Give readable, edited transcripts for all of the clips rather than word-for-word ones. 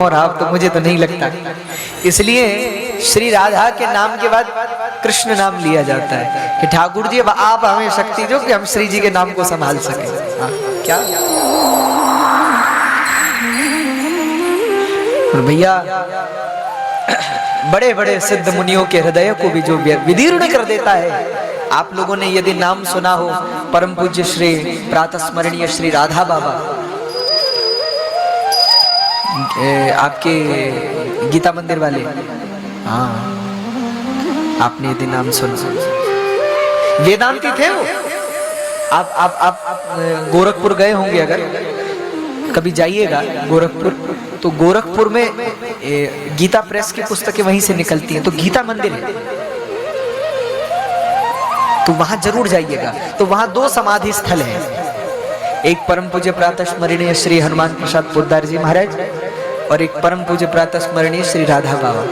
और आप तो मुझे तो नहीं लगता। इसलिए श्री राधा के नाम के बाद कृष्ण नाम लिया जाता है कि ठाकुर जी अब आप हमें शक्ति दो कि हम श्री जी के नाम को संभाल सकें। हाँ, क्या और भैया बड़े बड़े सिद्ध मुनियों के हृदय को भी जो विदीर्ण कर देता है। आप लोगों ने यदि नाम सुना हो परम पूज्य श्री प्रातः स्मरणीय श्री राधा बाबा, आपके गीता मंदिर वाले, हाँ आपने यदि नाम सुना, वेदांती थे वो। आप गोरखपुर गए होंगे, अगर कभी जाइएगा गोरखपुर, तो गोरखपुर में गीता प्रेस की पुस्तकें वहीं से निकलती हैं, तो गीता मंदिर है, तो वहां जरूर जाइएगा। तो वहां दो समाधि स्थल है, एक परम पूज्य प्रातः स्मरणीय श्री हनुमान प्रसाद पोद्दार जी महाराज और एक परम पूज्य प्रातः स्मरणीय श्री राधा बाबा।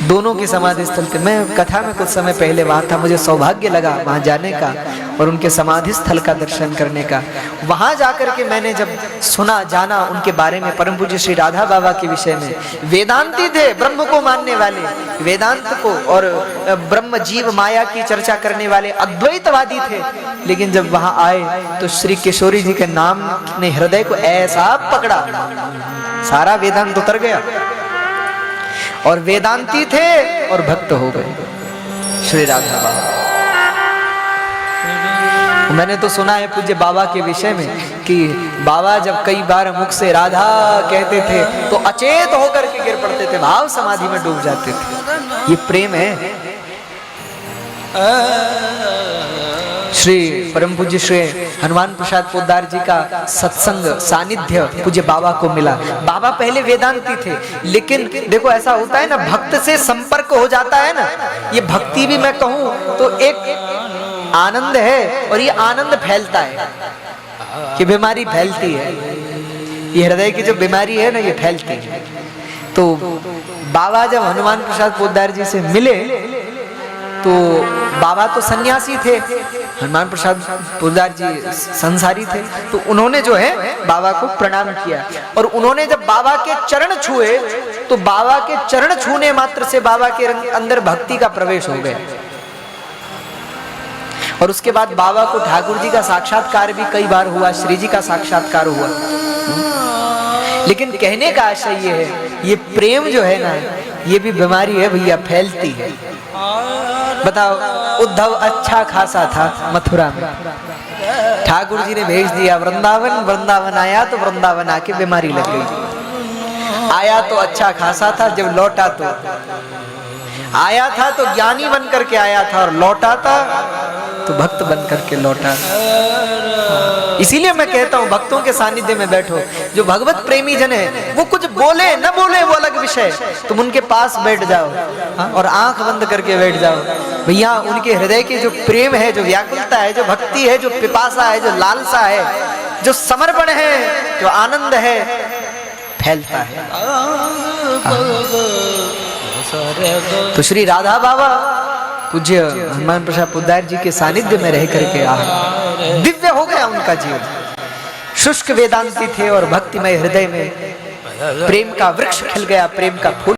दोनों की समाधि स्थल थे। मैं कथा में कुछ समय पहले वहां था, मुझे सौभाग्य लगा वहां जाने का और उनके समाधि स्थल का दर्शन करने का। वहां जाकर के मैंने जब सुना, जाना उनके बारे में, परम पूज्य श्री राधा बाबा के विषय में, वेदांती थे, ब्रह्म को मानने वाले, वेदांत को और ब्रह्म जीव माया की चर्चा करने वाले अद्वैतवादी थे। लेकिन जब वहां आए तो श्री किशोरी जी के नाम ने हृदय को ऐसा पकड़ा, सारा वेदांत उतर गया और वेदांती थे और भक्त हो गए श्री राधा बाबा। मैंने तो सुना है पूज्य बाबा के विषय में कि बाबा जब कई बार मुख से राधा कहते थे तो अचेत होकर के गिर पड़ते थे, भाव समाधि में डूब जाते थे। ये प्रेम है। श्री परम पूज्य श्री हनुमान प्रसाद पोद्दार जी का सत्संग सानिध्य पूज्य बाबा को मिला। बाबा पहले वेदांती थे, लेकिन देखो ऐसा होता है ना, भक्त से संपर्क हो जाता है ना, ये भक्ति भी मैं कहूं तो एक आनंद है और ये आनंद फैलता है कि बीमारी फैलती है, ये हृदय की जो बीमारी है ना ये फैलती है। तो बाबा जब हनुमान प्रसाद पोद्दार जी से मिले तो बाबा तो सन्यासी थे, हनुमान प्रसाद पोद्दार जी संसारी थे, तो उन्होंने जो है बाबा को प्रणाम किया और उन्होंने जब बाबा के चरण छुए तो बाबा के चरण छूने मात्र से बाबा के अंदर भक्ति का प्रवेश हो गया। और उसके बाद बाबा को ठाकुर जी का साक्षात्कार भी कई बार हुआ, श्री जी का साक्षात्कार हुआ। लेकिन कहने का आशय ये है, ये प्रेम जो है ना, ये भी बीमारी है भैया, फैलती है। बताओ, उद्धव अच्छा खासा था मथुरा में, ठाकुर जी ने भेज दिया वृंदावन, वृंदावन आया तो वृंदावन आके बीमारी लग गई। आया तो अच्छा खासा था, जब लौटा तो आया था तो ज्ञानी बन करके आया था और लौटा था तो भक्त बन करके लौटा। इसीलिए मैं कहता हूँ भक्तों के सानिध्य में बैठो। जो भगवत प्रेमी जन है वो कुछ बोले न बोले वो अलग विषय, तुम उनके पास बैठ जाओ और आंख बंद करके बैठ जाओ भैया। उनके हृदय के जो प्रेम है, जो व्याकुलता है, जो भक्ति है, जो पिपासा है, जो लालसा है, जो समर्पण है, जो आनंद है, फैलता है। तो श्री राधा बाबा पूज्य हनुमान प्रसाद पोद्दार जी के सानिध्य में रह करके दिव्य हो गया उनका जीवन। शुष्क वेदांती थे और भक्तिमय हृदय में प्रेम का वृक्ष खिल गया, प्रेम का फूल।